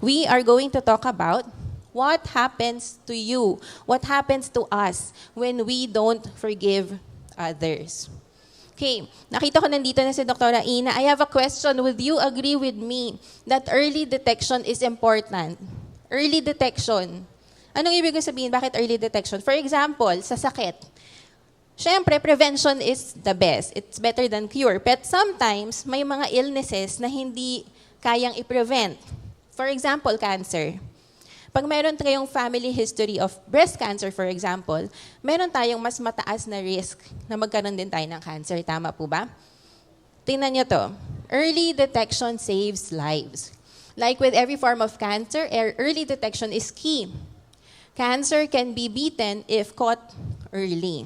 we are going to talk about what happens to you, what happens to us when we don't forgive others. Okay, nakita ko nandito na si Dr. Ina. I have a question. Would you agree with me that early detection is important? Early detection. Anong ibig sabihin? Bakit early detection? For example, sa sakit. Siyempre, prevention is the best. It's better than cure. But sometimes, may mga illnesses na hindi kayang i-prevent. For example, cancer. Pag meron kayong family history of breast cancer, for example, meron tayong mas mataas na risk na magkaroon din tayo ng cancer. Tama po ba? Tingnan nyo to. Early detection saves lives. Like with every form of cancer, early detection is key. Cancer can be beaten if caught early.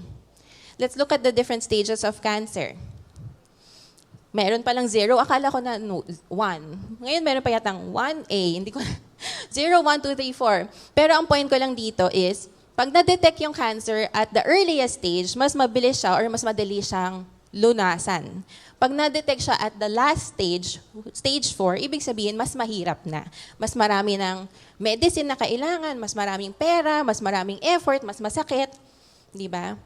Let's look at the different stages of cancer. Meron palang 0, akala ko na 1. Ngayon meron pa yatang 1A, hindi ko 0, 1, 2, 3, 4. Pero ang point ko lang dito is, pag na-detect yung cancer at the earliest stage, mas mabilis siya or mas madali siyang lunasan. Pag na-detect siya at the last stage, stage 4, ibig sabihin, mas mahirap na. Mas marami ng medicine na kailangan, mas maraming pera, mas maraming effort, mas masakit. Di ba?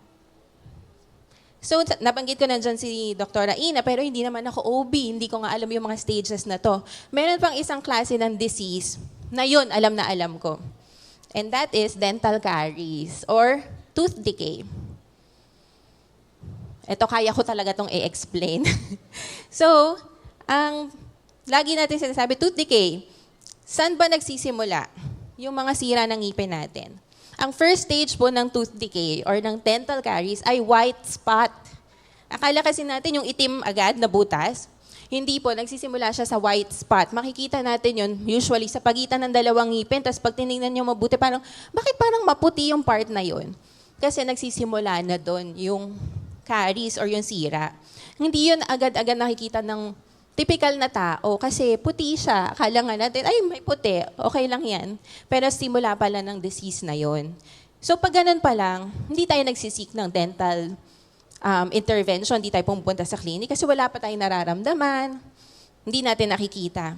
So, nabanggit ko na dyan si Dr. Ina, pero hindi naman ako OB, hindi ko nga alam yung mga stages na to. Meron pang isang klase ng disease na yun, alam na alam ko. And that is dental caries or tooth decay. Ito, kaya ko talaga itong i-explain. So, ang lagi natin sinasabi, tooth decay, saan ba nagsisimula yung mga sira ng ngipin natin? Ang first stage po ng tooth decay or ng dental caries ay white spot. Akala kasi natin yung itim agad na butas. Hindi po, nagsisimula siya sa white spot. Makikita natin yun usually sa pagitan ng dalawang ngipin. Tapos pag tinignan nyo mabuti, bakit parang maputi yung part na yun? Kasi nagsisimula na doon yung caries or yung sira. Hindi yun agad-agad nakikita ng typical na tao kasi puti siya. Akala nga natin, ay may puti, okay lang yan. Pero simula pala ng disease na yon. So pag ganun pa lang, hindi tayo nagsisik ng dental intervention, hindi tayo pumunta sa clinic kasi wala pa tayong nararamdaman, hindi natin nakikita.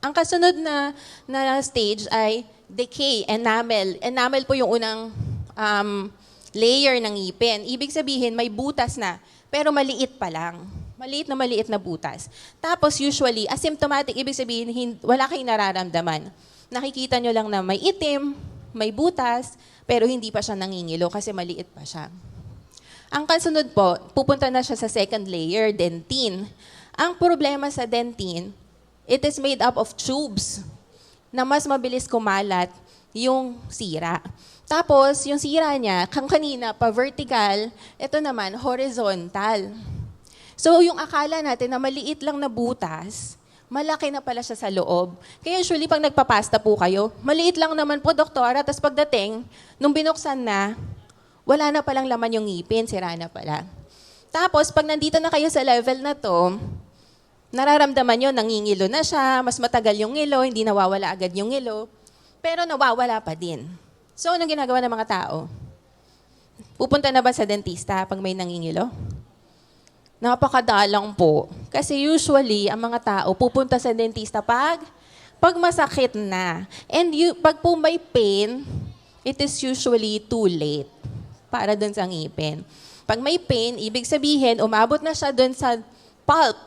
Ang kasunod na stage ay decay, enamel. Enamel po yung unang layer ng ngipin. Ibig sabihin, may butas na, pero maliit pa lang. Maliit na butas. Tapos usually, asymptomatic, ibig sabihin, wala kayong nararamdaman. Nakikita nyo lang na may itim, may butas, pero hindi pa siya nangingilo kasi maliit pa siya. Ang kasunod po, pupunta na siya sa second layer, dentin. Ang problema sa dentin, it is made up of tubes na mas mabilis kumalat yung sira. Tapos, yung sira niya, kanina pa vertical, ito naman horizontal. So, yung akala natin na maliit lang na butas, malaki na pala siya sa loob. Kaya usually, pag nagpapasta po kayo, maliit lang naman po, doktora, tapos pagdating, nung binuksan na, wala na palang laman yung ngipin, sira na pala. Tapos, pag nandito na kayo sa level na to, nararamdaman nyo, nangingilo na siya, mas matagal yung ngilo, hindi nawawala agad yung ngilo, pero nawawala pa din. So, anong ginagawa ng mga tao? Pupunta na ba sa dentista pag may nangingilo? Napakadalang po. Kasi usually, ang mga tao pupunta sa dentista pag masakit na. And pag po may pain, it is usually too late para dun sa ngipin. Pag may pain, ibig sabihin, umabot na siya dun sa pulp.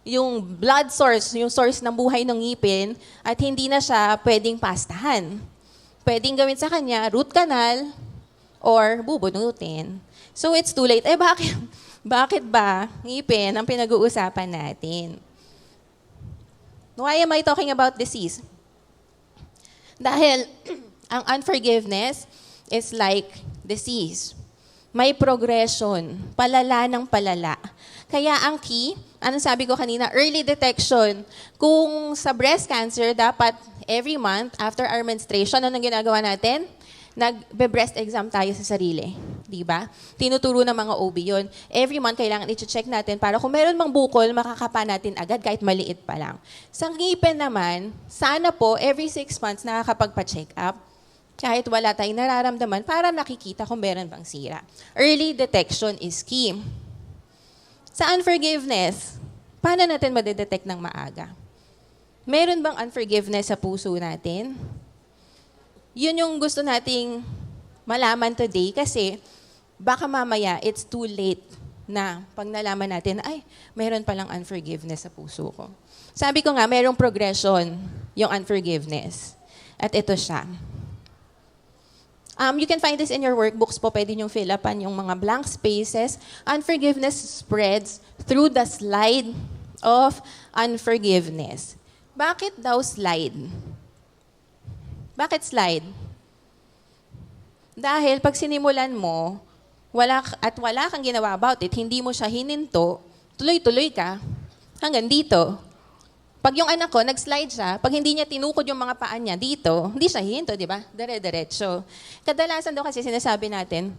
Yung blood source, yung source ng buhay ng ngipin, at hindi na siya pwedeng pastahan. Pwedeng gawin sa kanya root canal or bubunutin. So it's too late. Bakit ba ngipin ang pinag-uusapan natin? Why am I talking about disease? Dahil ang unforgiveness is like disease. May progression, palala ng palala. Kaya ang key, anong sabi ko kanina, early detection. Kung sa breast cancer, dapat every month after our menstruation, anong ginagawa natin? Nagbe-breast exam tayo sa sarili. Di ba? Tinuturo ng mga OB yun. Every month, kailangan i-check natin para kung meron mang bukol, makakapa natin agad kahit maliit pa lang. Sa ngipin naman, sana po, every 6 months, nakakapagpa-check up. Kahit wala tayong nararamdaman, para nakikita kung meron bang sira. Early detection is key. Sa unforgiveness, paano natin madedetect ng maaga? Meron bang unforgiveness sa puso natin? Yun yung gusto nating malaman today kasi baka mamaya it's too late na pag nalaman natin, ay, meron palang unforgiveness sa puso ko. Sabi ko nga, merong progression yung unforgiveness. At ito siya. You can find this in your workbooks po. Pwede niyong fill upan yung mga blank spaces. Unforgiveness spreads through the slide of unforgiveness. Bakit daw slide? Bakit slide? Dahil pag sinimulan mo, wala kang ginawa about it, hindi mo siya hininto, tuloy-tuloy ka, hanggang dito. Pag yung anak ko, nag-slide siya, pag hindi niya tinukod yung mga paa niya dito, hindi siya hihinto, di ba? Dire-diretso. Kadalasan daw kasi sinasabi natin,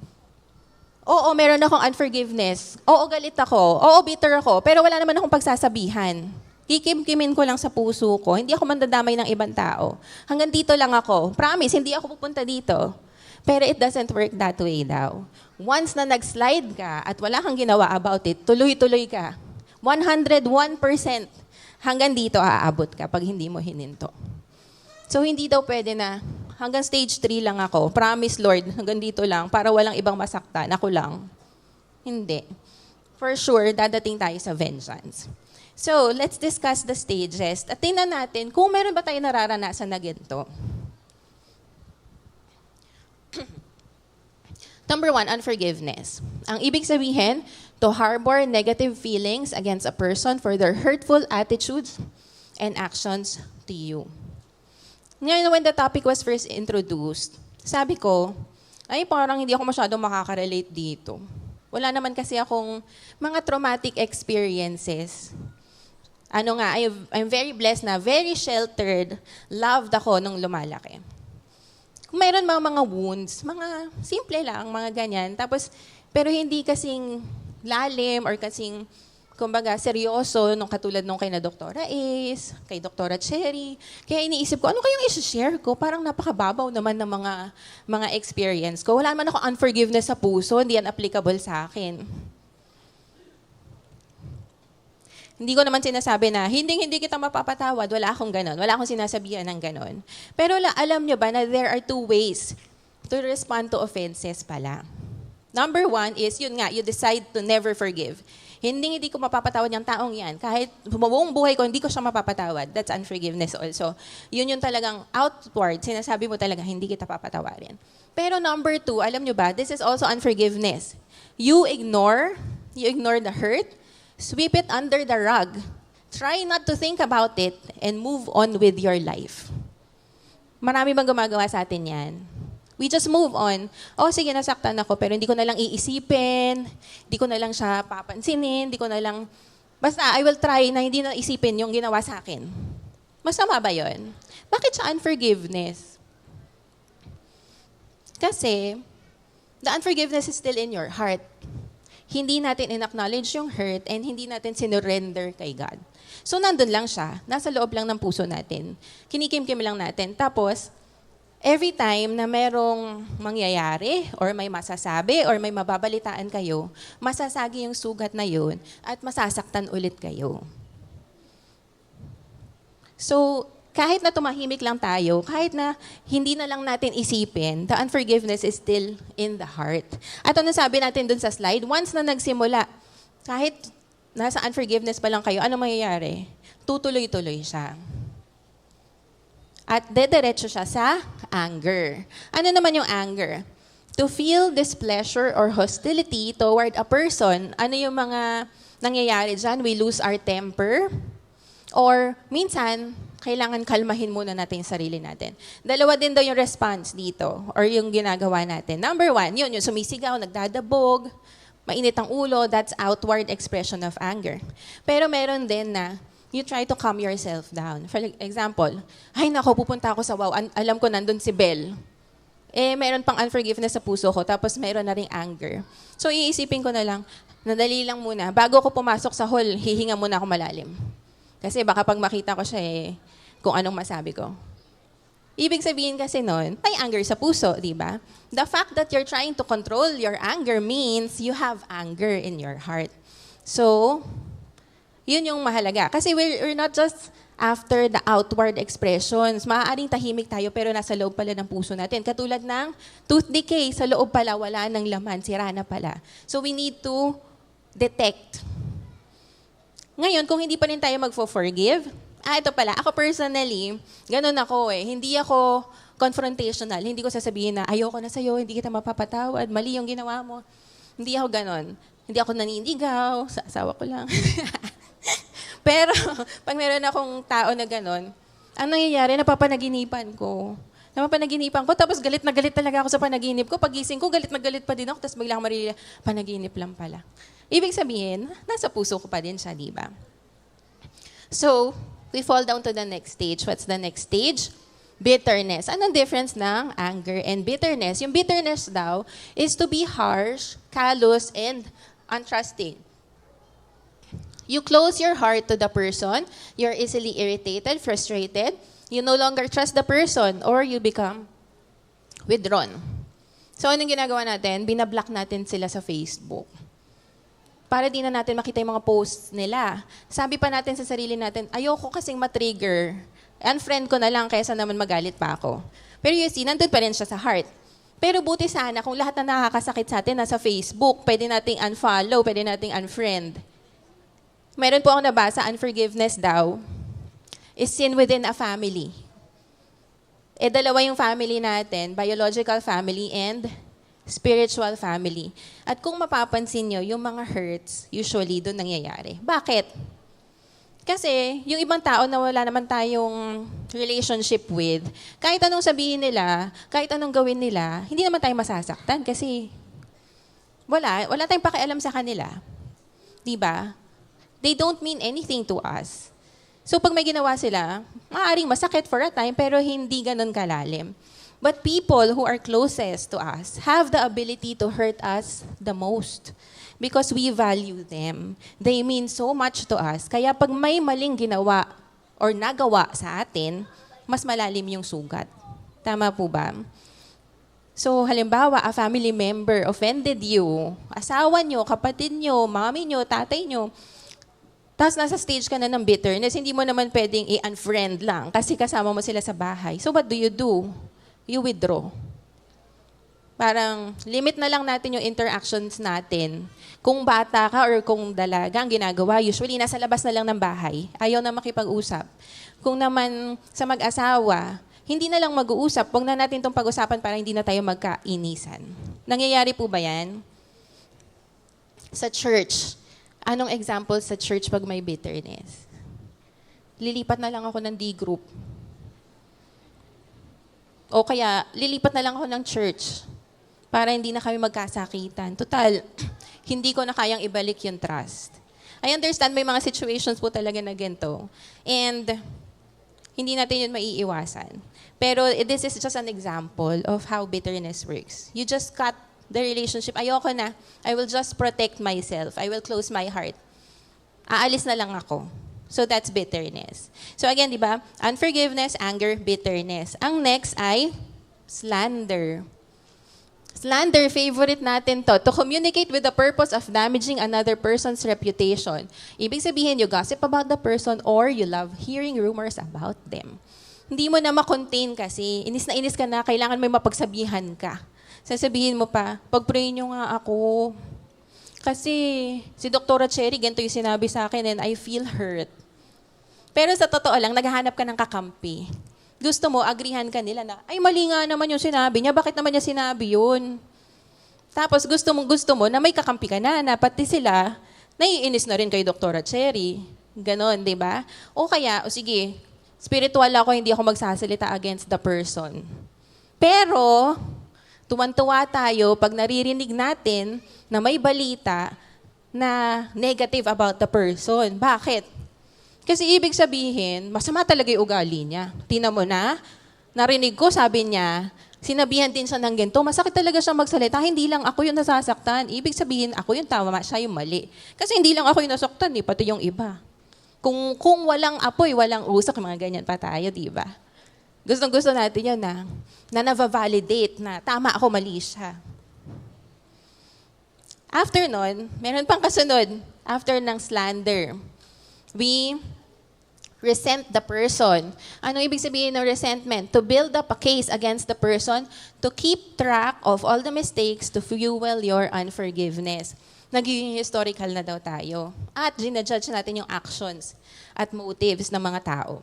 oo, meron akong unforgiveness. Oo, galit ako. Oo, bitter ako. Pero wala naman akong pagsasabihan. Kikim-kimin ko lang sa puso ko. Hindi ako mandadamay ng ibang tao. Hanggang dito lang ako. Promise, hindi ako pupunta dito. Pero it doesn't work that way daw. Once na nag-slide ka at wala kang ginawa about it, tuloy-tuloy ka. 101%. Hanggang dito aabot ka pag hindi mo hininto. So hindi daw pwede na hanggang stage 3 lang ako. Promise Lord, hanggang dito lang para walang ibang masaktan. Ako lang. Hindi. For sure, dadating tayo sa vengeance. So, let's discuss the stages. At tingnan natin kung meron ba tayo nararanasan na ganito. Number 1, unforgiveness. Ang ibig sabihin, to harbor negative feelings against a person for their hurtful attitudes and actions to you. Ngayon, when the topic was first introduced, sabi ko, ay parang hindi ako masyadong makaka-relate dito. Wala naman kasi akong mga traumatic experiences. I'm very blessed na, very sheltered, loved ako nung lumalaki. Kung mayroon mga wounds, mga simple lang, mga ganyan. Tapos, pero hindi kasing lalim or kasing, kumbaga, seryoso nung katulad nung kay na Doktora Ace, kay Doktora Cherry. Kaya iniisip ko, ano kayong isi-share ko? Parang napakababaw naman ng mga experience ko. Wala naman ako unforgiveness sa puso, hindi yan applicable sa akin. Hindi ko naman sinasabi na, hindi kita mapapatawad, wala akong ganon. Wala akong sinasabihan ng ganon. Pero alam nyo ba na there are 2 ways to respond to offenses pala. Number 1 is, yun nga, you decide to never forgive. Hindi ko mapapatawad yung taong yan. Kahit buong buhay ko, hindi ko siya mapapatawad. That's unforgiveness also. Yun yung talagang outward, sinasabi mo talaga, hindi kita papatawarin. Pero number 2, alam nyo ba, this is also unforgiveness. You ignore the hurt, sweep it under the rug. Try not to think about it and move on with your life. Marami bang gumagawa sa atin yan? We just move on. Oh, sige, nasaktan ako, pero hindi ko na lang iisipin, hindi ko na lang siya papansinin, hindi ko na lang, basta I will try na hindi na isipin yung ginawa sa akin. Masama ba yun? Bakit siya unforgiveness? Kasi, the unforgiveness is still in your heart. Hindi natin in-acknowledge yung hurt and hindi natin sinurrender kay God. So, nandun lang siya. Nasa loob lang ng puso natin. Kinikim-kim lang natin. Tapos, every time na merong mangyayari or may masasabi or may mababalitaan kayo, masasagi yung sugat na yun at masasaktan ulit kayo. So, kahit na tumahimik lang tayo, kahit na hindi na lang natin isipin, the unforgiveness is still in the heart. At ano sabi natin dun sa slide, once na nagsimula, kahit nasa unforgiveness pa lang kayo, ano mangyayari? Tutuloy-tuloy siya. At dediretso siya sa anger. Ano naman yung anger? To feel displeasure or hostility toward a person, ano yung mga nangyayari dyan? We lose our temper. Or minsan, kailangan kalmahin muna natin yung sarili natin. Dalawa din daw yung response dito or yung ginagawa natin. Number 1, yun, yung sumisigaw, nagdadabog, mainit ang ulo, that's outward expression of anger. Pero meron din na you try to calm yourself down. For example, ay nako, pupunta ako sa wow, alam ko nandun si Belle. Meron pang unforgiveness sa puso ko, tapos meron na ring anger. So iisipin ko na lang, nadali lang muna. Bago ako pumasok sa hall, hihinga muna ako malalim. Kasi baka pag makita ko siya kung anong masabi ko. Ibig sabihin kasi nun, may anger sa puso, di ba? The fact that you're trying to control your anger means you have anger in your heart. So, yun yung mahalaga. Kasi we're not just after the outward expressions. Maaaring tahimik tayo pero nasa loob pala ng puso natin. Katulad ng tooth decay, sa loob pala wala ng laman, sira na pala. So we need to detect. Ngayon, kung hindi pa rin tayo magfo-forgive, ito pala, ako personally, ganun ako eh. Hindi ako confrontational. Hindi ko sasabihin na, ayoko na sa'yo, hindi kita mapapatawad, mali yung ginawa mo. Hindi ako ganun. Hindi ako naninigaw, sa asawa ko lang. Pero, pag meron akong tao na ganun, ang nangyayari, napapanaginipan ko. Tapos galit na galit talaga ako sa panaginip ko. Pagising ko, galit na galit pa din ako, tapos biglang marila, panaginip lang pala. Ibig sabihin, nasa puso ko pa din siya, di ba? So, we fall down to the next stage. What's the next stage? Bitterness. Anong difference ng anger and bitterness? Yung bitterness daw is to be harsh, callous, and untrusting. You close your heart to the person, you're easily irritated, frustrated, you no longer trust the person, or you become withdrawn. So anong ginagawa natin? Binablock natin sila sa Facebook. Para di na natin makita yung mga posts nila. Sabi pa natin sa sarili natin, ayoko kasing matrigger. Unfriend ko na lang kaysa naman magalit pa ako. Pero you see, nandun pa rin siya sa heart. Pero buti sana kung lahat na nakakasakit sa atin nasa Facebook, pwede nating unfollow, pwede nating unfriend. Meron po akong nabasa, unforgiveness daw is sin within a family. Dalawa yung family natin, biological family and spiritual family. At kung mapapansin nyo, yung mga hurts, usually doon nangyayari. Bakit? Kasi yung ibang tao na wala naman tayong relationship with, kahit anong sabihin nila, kahit anong gawin nila, hindi naman tayo masasaktan kasi wala tayong pakialam sa kanila. Diba? They don't mean anything to us. So pag may ginawa sila, maaaring masakit for a time pero hindi ganun kalalim. But people who are closest to us have the ability to hurt us the most because we value them. They mean so much to us. Kaya pag may maling ginawa or nagawa sa atin, mas malalim yung sugat. Tama po ba? So halimbawa, a family member offended you, asawa nyo, kapatid nyo, mami nyo, tatay nyo, tapos nasa stage ka na ng bitterness, hindi mo naman pwedeng i-unfriend lang kasi kasama mo sila sa bahay. So what do? You withdraw. Parang limit na lang natin yung interactions natin. Kung bata ka or kung dalaga, ang ginagawa, usually nasa labas na lang ng bahay. Ayaw na makipag-usap. Kung naman sa mag-asawa, hindi na lang mag-uusap. Huwag na natin itong pag-usapan para hindi na tayo magkainisan. Nangyayari po ba yan? Sa church, anong example sa church pag may bitterness? Lilipat na lang ako ng D-group. O kaya, lilipat na lang ako ng church para hindi na kami magkasakitan. Total, hindi ko na kayang ibalik yung trust. I understand may mga situations po talaga na ganito. And hindi natin yun maiiwasan. Pero this is just an example of how bitterness works. You just cut the relationship. Ayoko na. I will just protect myself. I will close my heart. Aalis na lang ako. So that's bitterness. So again, di ba? Unforgiveness, anger, bitterness. Ang next ay slander. Slander, favorite natin to. To communicate with the purpose of damaging another person's reputation. Ibig sabihin, you gossip about the person or you love hearing rumors about them. Hindi mo na makontain kasi. Inis ka na, kailangan may mapagsabihan ka. Sasabihin mo pa, pag-pray nyo nga ako. Kasi si Dr. Cherry, ganito yung sinabi sa akin and I feel hurt. Pero sa totoo lang, naghahanap ka ng kakampi. Gusto mo, agrihan ka nila na, ay mali nga naman yung sinabi niya, bakit naman niya sinabi yun? Tapos gusto mo na may kakampi ka na pati sila, naiinis na rin kay Dr. Cherry. Ganon, di ba? O kaya, sige, spiritual ako, hindi ako magsasalita against the person. Pero, tuwan-tuwa tayo pag naririnig natin na may balita na negative about the person. Bakit? Kasi ibig sabihin, masama talaga yung ugali niya. Tingnan mo na, narinig ko, sabi niya, sinabihan din siya ng ganito, masakit talaga siya magsalita, hindi lang ako yung nasasaktan. Ibig sabihin, ako yung tama, siya yung mali. Kasi hindi lang ako yung nasaktan, pati yung iba. Kung walang apoy, walang usok, mga ganyan pa tayo, di ba? Gustong-gusto natin yun na na-validate na tama ako, mali siya. After nun, meron pang kasunod, after ng slander, we resent the person. Ano ibig sabihin ng resentment? To build up a case against the person, to keep track of all the mistakes, to fuel your unforgiveness. Nagiging historical na daw tayo. At ginajudge natin yung actions at motives ng mga tao.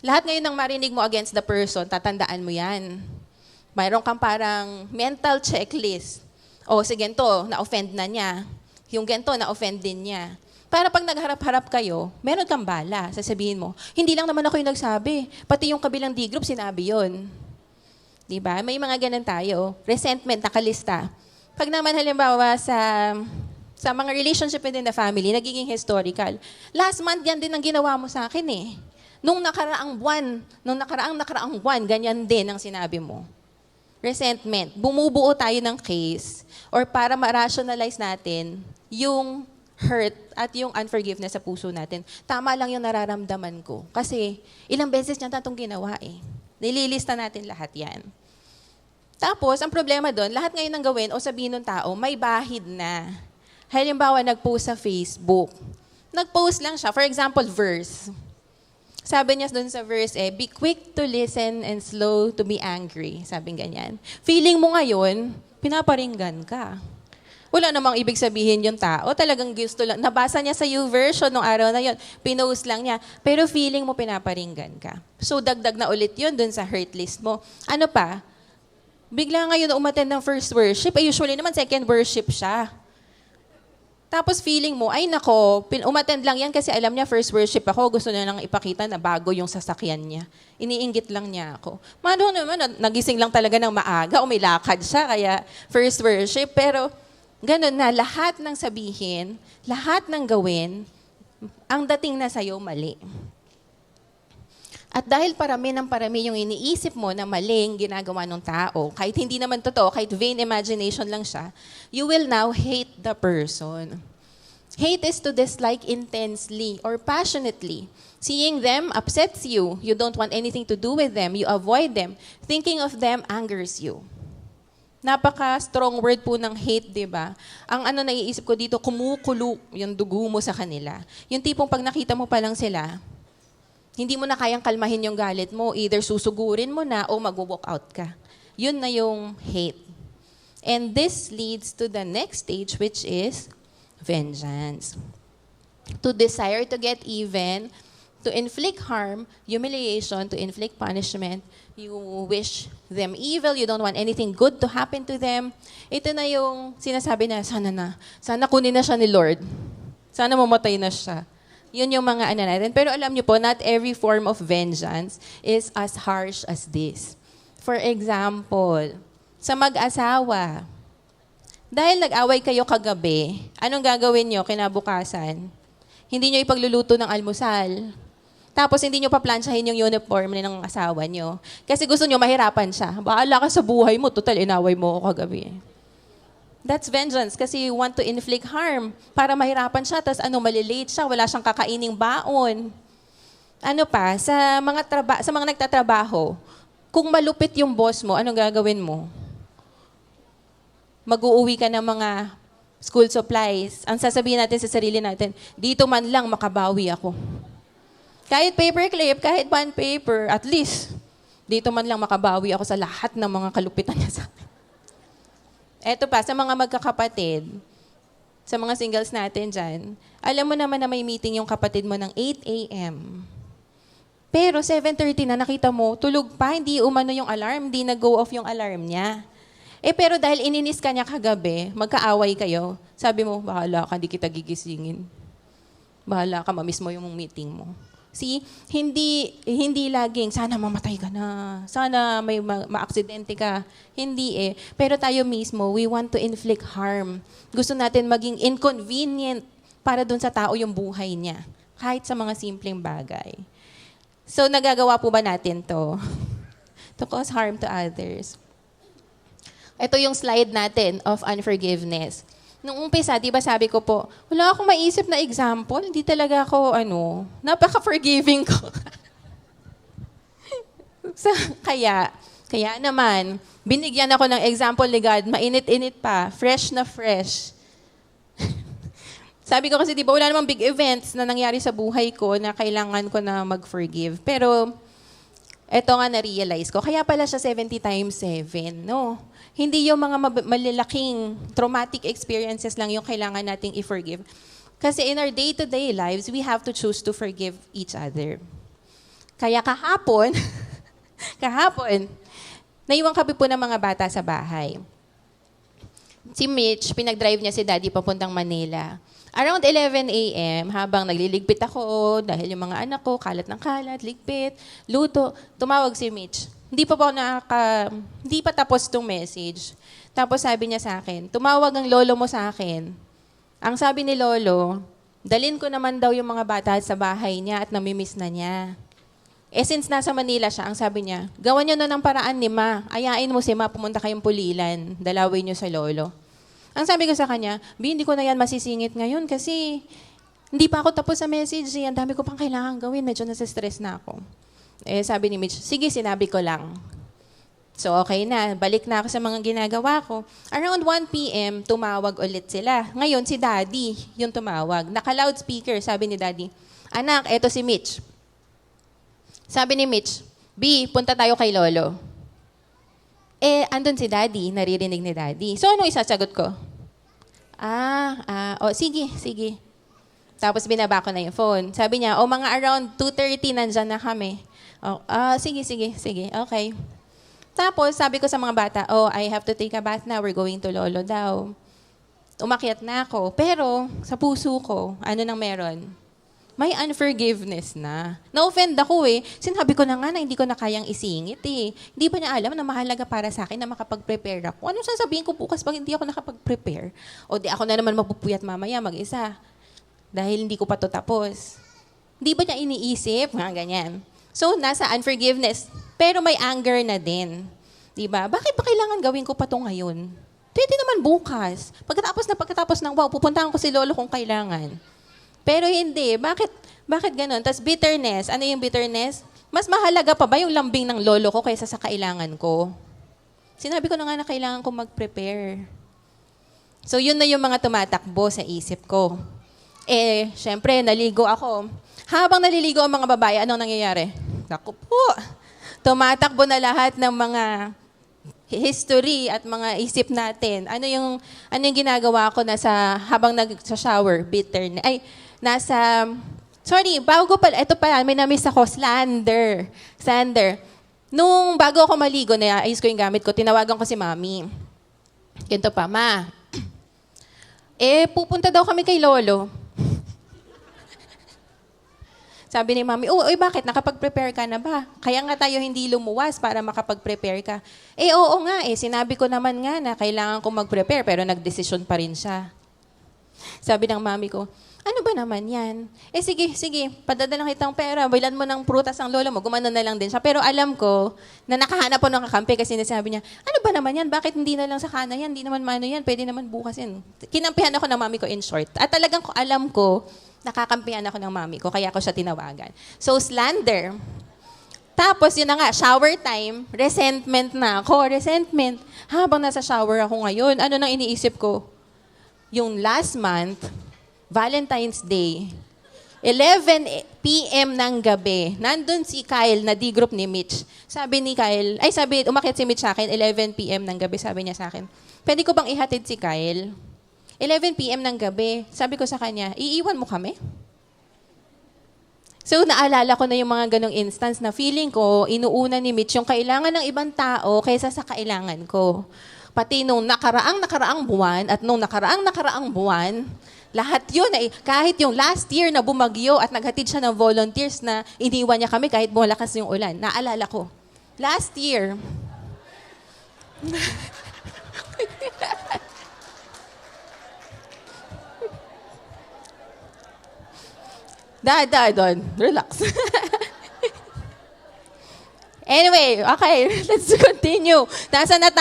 Lahat ngayon ng marinig mo against the person, tatandaan mo yan. Mayroon kang parang mental checklist. O, si ganito, na-offend na niya. Yung ganito, na-offend din niya. Para pag nagharap-harap kayo, meron kang bala. Sasabihin mo, hindi lang naman ako yung nagsabi. Pati yung kabilang D-group, sinabi yun. Diba? May mga ganun tayo. Resentment, nakalista. Pag naman halimbawa sa mga relationship within the family, nagiging historical. Last month, yan din ang ginawa mo sa akin eh. Nung nakaraang buwan, ganyan din ang sinabi mo. Resentment. Bumubuo tayo ng case or para ma-rationalize natin yung hurt at yung unforgiveness sa puso natin. Tama lang yung nararamdaman ko. Kasi ilang beses niya itong ginawa eh. Nililista natin lahat yan. Tapos, ang problema doon, lahat ngayon ng gawin o sabihin ng tao, may bahid na. Halimbawa, nag-post sa Facebook. Nag-post lang siya. For example, verse. Sabi niya doon sa verse be quick to listen and slow to be angry. Sabing ganyan. Feeling mo ngayon, pinaparinggan ka. Wala namang ibig sabihin yung tao. Talagang gusto lang. Nabasa niya sa YouVersion nung araw na yon. Pinost lang niya. Pero feeling mo pinaparinggan ka. So, dagdag na ulit yun dun sa hurt list mo. Ano pa? Bigla ngayon na umattend ng first worship. Usually naman second worship siya. Tapos feeling mo, ay nako, umattend lang yan kasi alam niya first worship ako. Gusto niya lang ipakita na bago yung sasakyan niya. Iniinggit lang niya ako. Mano naman, nagising lang talaga ng maaga o may lakad siya kaya first worship. Pero ganun na, lahat ng sabihin, lahat ng gawin, ang dating na sa'yo mali. At dahil parami ng parami yung iniisip mo na maling ginagawa ng tao, kahit hindi naman totoo, kahit vain imagination lang siya, you will now hate the person. Hate is to dislike intensely or passionately. Seeing them upsets you. You don't want anything to do with them. You avoid them. Thinking of them angers you. Napaka-strong word po ng hate, di ba? Ang naiisip ko dito, kumukulo yung dugo mo sa kanila. Yung tipong pag nakita mo pa lang sila, hindi mo na kayang kalmahin yung galit mo. Either susugurin mo na o mag-walk out ka. Yun na yung hate. And this leads to the next stage, which is vengeance. To desire to get even, to inflict harm, humiliation, to inflict punishment. You wish them evil, you don't want anything good to happen to them. Ito na yung sinasabi na, sana kunin na siya ni Lord. Sana mamatay na siya. Yun yung mga natin. Pero alam niyo po, not every form of vengeance is as harsh as this. For example, sa mag-asawa, dahil nag-away kayo kagabi, anong gagawin niyo kinabukasan? Hindi niyo ipagluluto ng almusal. Tapos hindi nyo paplansyahin yung uniform ng asawa nyo. Kasi gusto nyo mahirapan siya. Bahala ka sa buhay mo. Total, inaway mo ako kagabi. That's vengeance kasi you want to inflict harm para mahirapan siya. Tapos malilate siya. Wala siyang kakaining baon. Ano pa? Sa mga nagtatrabaho, kung malupit yung boss mo, anong gagawin mo? Mag-uuwi ka ng mga school supplies. Ang sasabihin natin sa sarili natin, dito man lang makabawi ako. Kahit paperclip, kahit bond paper, at least, dito man lang makabawi ako sa lahat ng mga kalupitan niya sa akin. Eto pa, sa mga magkakapatid, sa mga singles natin dyan, alam mo naman na may meeting yung kapatid mo ng 8 a.m. Pero 7:30 na nakita mo, tulog pa, hindi umano yung alarm, hindi nag-go off yung alarm niya. Pero dahil ininis ka niya kagabi, magkaaway kayo, sabi mo, bahala ka, hindi kita gigisingin. Bahala ka, mamiss mo yung meeting mo. See, hindi laging, sana mamatay ka na, sana may maaksidente ka. Hindi eh. Pero tayo mismo, we want to inflict harm. Gusto natin maging inconvenient para dun sa tao yung buhay niya. Kahit sa mga simpleng bagay. So, nagagawa po ba natin to? To cause harm to others. Ito yung slide natin of unforgiveness. Nung umpisa, di ba sabi ko po, wala akong maisip na example. Hindi talaga ako, napaka-forgiving ko. Kaya naman, binigyan ako ng example ni God, mainit-init pa, fresh na fresh. Sabi ko kasi, di ba, wala namang big events na nangyari sa buhay ko na kailangan ko na mag-forgive. Pero, eto nga na-realize ko, kaya pala siya 70 times 7, no? Hindi yung mga malalaking traumatic experiences lang yung kailangan nating i-forgive. Kasi in our day-to-day lives, we have to choose to forgive each other. Kaya kahapon, naiwan kami po ng mga bata sa bahay. Si Mitch, pinag-drive niya si Daddy papuntang Manila. Around 11 a.m., habang nagliligpit ako, dahil yung mga anak ko, kalat ng kalat, ligpit, luto, tumawag si Mitch. Hindi pa tapos tong message. Tapos sabi niya sa akin, tumawag ang lolo mo sa akin. Ang sabi ni lolo, dalin ko naman daw yung mga bata sa bahay niya at namimiss na niya. Since nasa Manila siya, ang sabi niya, gawan niyo na ng paraan ni Ma. Ayain mo si Ma, pumunta kayong Pulilan. Dalawin niyo sa lolo. Ang sabi ko sa kanya, hindi ko na yan masisingit ngayon kasi hindi pa ako tapos sa message. Ang dami ko pang kailangan gawin. Medyo nasa-stress na ako. Sabi ni Mitch, sige, sinabi ko lang. So, okay na. Balik na ako sa mga ginagawa ko. Around 1 p.m., tumawag ulit sila. Ngayon, si Daddy yung tumawag. Naka-loudspeaker, sabi ni Daddy, anak, eto si Mitch. Sabi ni Mitch, B, punta tayo kay Lolo. Andun si Daddy, naririnig ni Daddy. So, ano isasagot ko? Sige. Tapos binaba ko na yung phone. Sabi niya, mga around 2:30 nandyan na kami. Sige, okay. Tapos, sabi ko sa mga bata, I have to take a bath now. We're going to Lolo daw. Umakyat na ako. Pero, sa puso ko, ano nang meron? May unforgiveness na. Na-offend ako Sinabi ko na nga na hindi ko na kayang isingit Hindi ba niya alam na mahalaga para sa akin na makapag-prepare ako? Anong sasabihin ko bukas pag hindi ako nakapag-prepare? O di ako na naman mapupuyat mamaya mag-isa. Dahil hindi ko pa to tapos. Hindi ba niya iniisip? Mga ganyan. So, nasa unforgiveness. Pero may anger na din. Di ba? Bakit ba kailangan gawin ko pa to ngayon? Pwede naman bukas. Pagkatapos ng pupuntahan ko si Lolo kung kailangan. Pero hindi. Bakit ganun? Tapos bitterness. Ano yung bitterness? Mas mahalaga pa ba yung lambing ng lolo ko kaysa sa kailangan ko? Sinabi ko na nga na kailangan ko mag-prepare. So, yun na yung mga tumatakbo sa isip ko. Syempre, naligo ako. Habang naliligo ang mga babae, anong nangyayari? Naku po. Tumatakbo na lahat ng mga history at mga isip natin. Ano yung ginagawa ko habang nag-shower? Bitterness. Ito pa, may na-miss ako, slander. Nung bago ako maligo, ayos ko yung gamit ko, tinawagan ko si Mami. Ganito pa, Ma, pupunta daw kami kay Lolo. Sabi ni Mami, bakit? Nakapag-prepare ka na ba? Kaya nga tayo hindi lumuwas para makapag-prepare ka. Oo nga, sinabi ko naman nga na kailangan kong mag-prepare, pero nagdesisyon pa rin siya. Sabi ng Mami ko, ano ba naman yan? Sige, padadalang kitang pera, bilan mo ng prutas ang lolo mo, gumano na lang din siya. Pero alam ko na nakahanap po ng kakampi kasi nasabi niya, ano ba naman yan? Bakit hindi na lang sa kana yan? Hindi naman mano yan, pwede naman bukas yan. Kinampihan ako ng Mami ko in short. At talagang alam ko, nakakampihan ako ng Mami ko, kaya ako siya tinawagan. So, slander. Tapos, yun na nga, shower time, resentment na ako. Resentment. Habang nasa shower ako ngayon, ano nang iniisip ko? Yung last month, Valentine's Day, 11 p.m. ng gabi, nandun si Kyle na D-group ni Mitch. Umakyat si Mitch sa akin, 11 p.m. ng gabi, sabi niya sa akin, pwede ko bang ihatid si Kyle? 11 p.m. ng gabi, sabi ko sa kanya, iiwan mo kami? So, naalala ko na yung mga ganong instance na feeling ko, inuuna ni Mitch yung kailangan ng ibang tao kaysa sa kailangan ko. Pati nung nakaraang buwan at nung nakaraang buwan, lahat yun kahit yung last year na bumagyo at naghatid siya ng volunteers na iniwan niya kami kahit malakas yung ulan. Naalala ko. Last year. Don. Relax. Anyway, okay, let's continue. Nasa na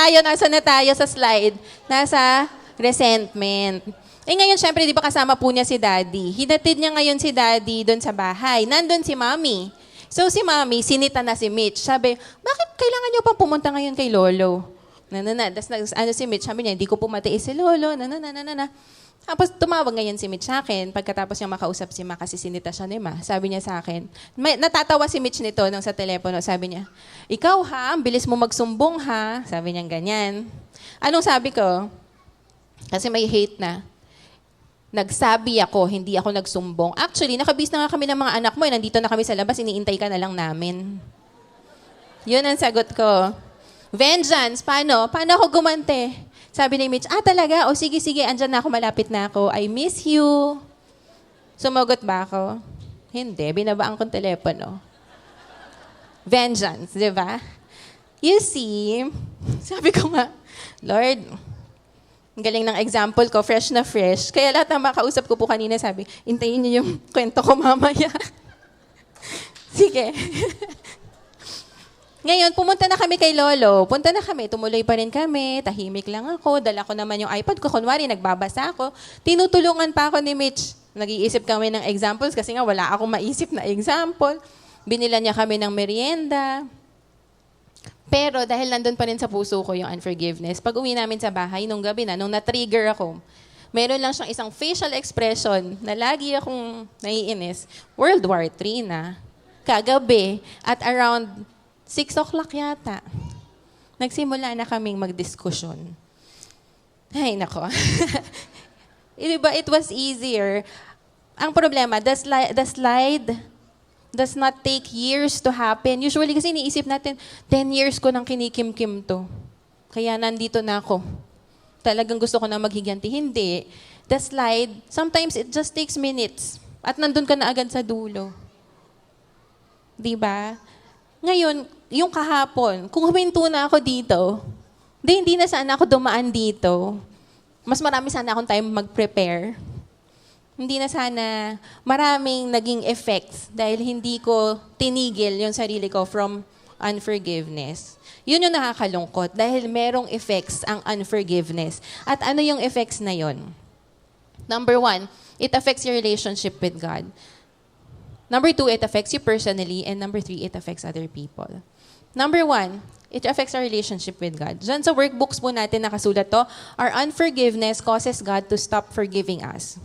tayo sa slide? Nasa resentment. Ngayon, syempre, di ba kasama po niya si Daddy? Hinatid niya ngayon si Daddy doon sa bahay. Nandun si Mami. So, si Mami, sinita na si Mitch. Sabi, bakit kailangan niyo pang pumunta ngayon kay Lolo? Tapos, si Mitch, sabi niya, hindi ko pumatiis si Lolo. Tapos tumawag ngayon si Mitch sa akin, pagkatapos niya makausap si Ma, kasi sinita siya ni Ma, sabi niya sa akin, natatawa si Mitch nito nung sa telepono, sabi niya, ikaw ha, ang bilis mo magsumbong ha, sabi niya ganyan. Anong sabi ko? Kasi may hate na. Nagsabi ako, hindi ako nagsumbong. Actually, nakabis na nga kami ng mga anak mo, nandito na kami sa labas, iniintay ka na lang namin. Yun ang sagot ko. Vengeance, paano? Paano ako gumante? Sabi ni Mitch, talaga? O sige, andyan na ako, malapit na ako. I miss you. Sumagot ba ako? Hindi, binabaan kong telepono. Vengeance, di ba? You see, sabi ko nga, Lord, ang galing ng example ko, fresh na fresh. Kaya lahat ng makausap ko po kanina sabi, intayin niyo yung kwento ko mamaya. Sige. Ngayon, pumunta na kami kay Lolo. Punta na kami, tumuloy pa rin kami, tahimik lang ako, dala ko naman yung iPad ko, kunwari, nagbabasa ako. Tinutulungan pa ako ni Mitch. Nag-iisip kami ng examples kasi nga wala akong maisip na example. Binila niya kami ng merienda. Pero dahil nandun pa rin sa puso ko yung unforgiveness, pag uwi namin sa bahay, nung gabi na, nung na-trigger ako, meron lang siyang isang facial expression na lagi akong naiinis. World War III na. Kagabi, at around 6 o'clock yata, nagsimula na kaming magdiskusyon. Ay, nako. Diba, it was easier. Ang problema, the slide does not take years to happen. Usually kasi iniisip natin, 10 years ko nang kinikim-kim to. Kaya nandito na ako. Talagang gusto ko na maghiganti. Hindi. The slide, sometimes it just takes minutes. At nandun ka na agad sa dulo. Diba? Ngayon, yung kahapon, kung huminto na ako dito, hindi na sana ako dumaan dito. Mas marami sana akong time mag-prepare. Hindi na sana maraming naging effects dahil hindi ko tinigil yung sarili ko from unforgiveness. Yun yung nakakalungkot dahil merong effects ang unforgiveness. At ano yung effects na yun? Number 1, it affects your relationship with God. Number 2, it affects you personally. And number 3, it affects other people. Number 1, it affects our relationship with God. Diyan sa workbooks po natin nakasulat to, our unforgiveness causes God to stop forgiving us.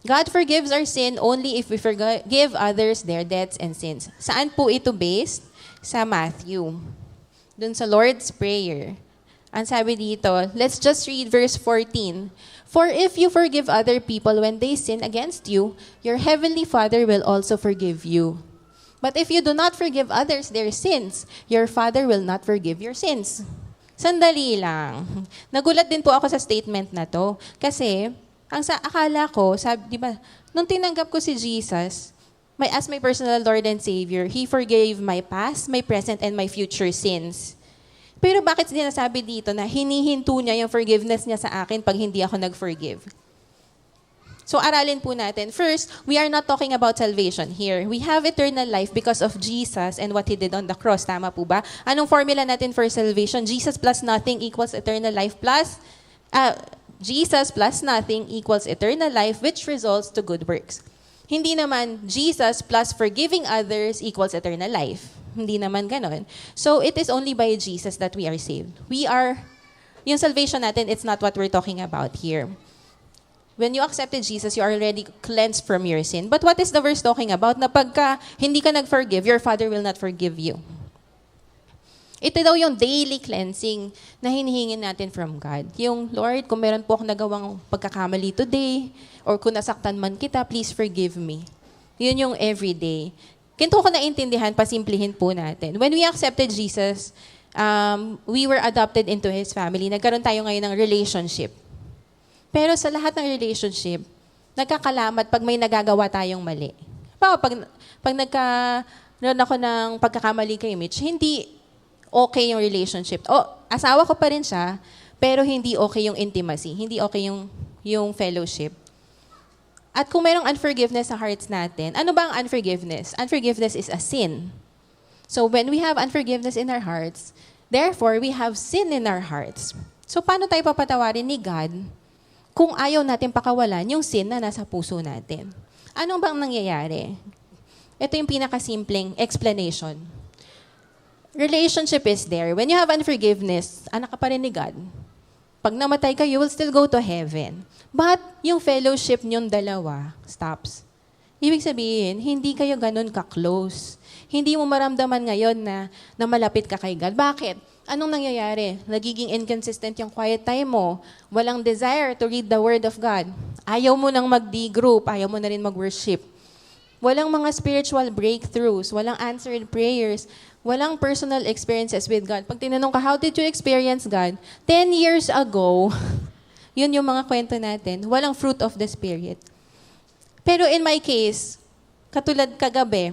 God forgives our sin only if we forgive others their debts and sins. Saan po ito based? Sa Matthew. Dun sa Lord's Prayer. Ang sabi dito, let's just read verse 14. For if you forgive other people when they sin against you, your heavenly Father will also forgive you. But if you do not forgive others their sins, your Father will not forgive your sins. Sandali lang. Nagulat din po ako sa statement na to. Kasi, akala ko, di ba, nung tinanggap ko si Jesus, as my personal Lord and Savior, He forgave my past, my present, and my future sins. Pero bakit sinasabi dito na hinihinto niya yung forgiveness niya sa akin pag hindi ako nag-forgive? So aralin po natin. First, we are not talking about salvation here. We have eternal life because of Jesus and what He did on the cross. Tama po ba? Anong formula natin for salvation? Jesus plus nothing equals eternal life plus... Jesus plus nothing equals eternal life, which results to good works. Hindi naman Jesus plus forgiving others equals eternal life. Hindi naman ganon. So it is only by Jesus that we are saved. Yung salvation natin, it's not what we're talking about here. When you accepted Jesus, you are already cleansed from your sin. But what is the verse talking about? Na pagka hindi ka nag-forgive, your Father will not forgive you. Ito daw yung daily cleansing na hinihingin natin from God. Yung, Lord, kung meron po akong nagawang pagkakamali today, or kung nasaktan man kita, please forgive me. Yun yung everyday. Kinto ko naintindihan, pasimplihin po natin. When we accepted Jesus, we were adopted into His family. Nagkaroon tayo ngayon ng relationship. Pero sa lahat ng relationship, nagkakalamat pag may nagagawa tayong mali. Pag nagkaroon ako ng pagkakamali kay Mitch, hindi okay yung relationship. Asawa ko pa rin siya, pero hindi okay yung intimacy. Hindi okay yung fellowship. At kung mayroong unforgiveness sa hearts natin, ano ba ang unforgiveness? Unforgiveness is a sin. So when we have unforgiveness in our hearts, therefore, we have sin in our hearts. So paano tayo papatawarin ni God kung ayaw natin pakawalan yung sin na nasa puso natin? Anong bang nangyayari? Ito yung pinakasimpleng explanation. Relationship is there. When you have unforgiveness, anak ka pa rin ni God. Pag namatay ka, you will still go to heaven. But yung fellowship niyong dalawa stops. Ibig sabihin, hindi kayo ganun ka-close. Hindi mo maramdaman ngayon na malapit ka kay God. Bakit? Anong nangyayari? Nagiging inconsistent yung quiet time mo. Walang desire to read the Word of God. Ayaw mo nang mag-D-group. Ayaw mo na rin mag-worship. Walang mga spiritual breakthroughs. Walang answered prayers. Walang personal experiences with God. Pag tinanong ka, how did you experience God? 10 years ago, yun yung mga kwento natin. Walang fruit of the Spirit. Pero in my case, katulad kagabi,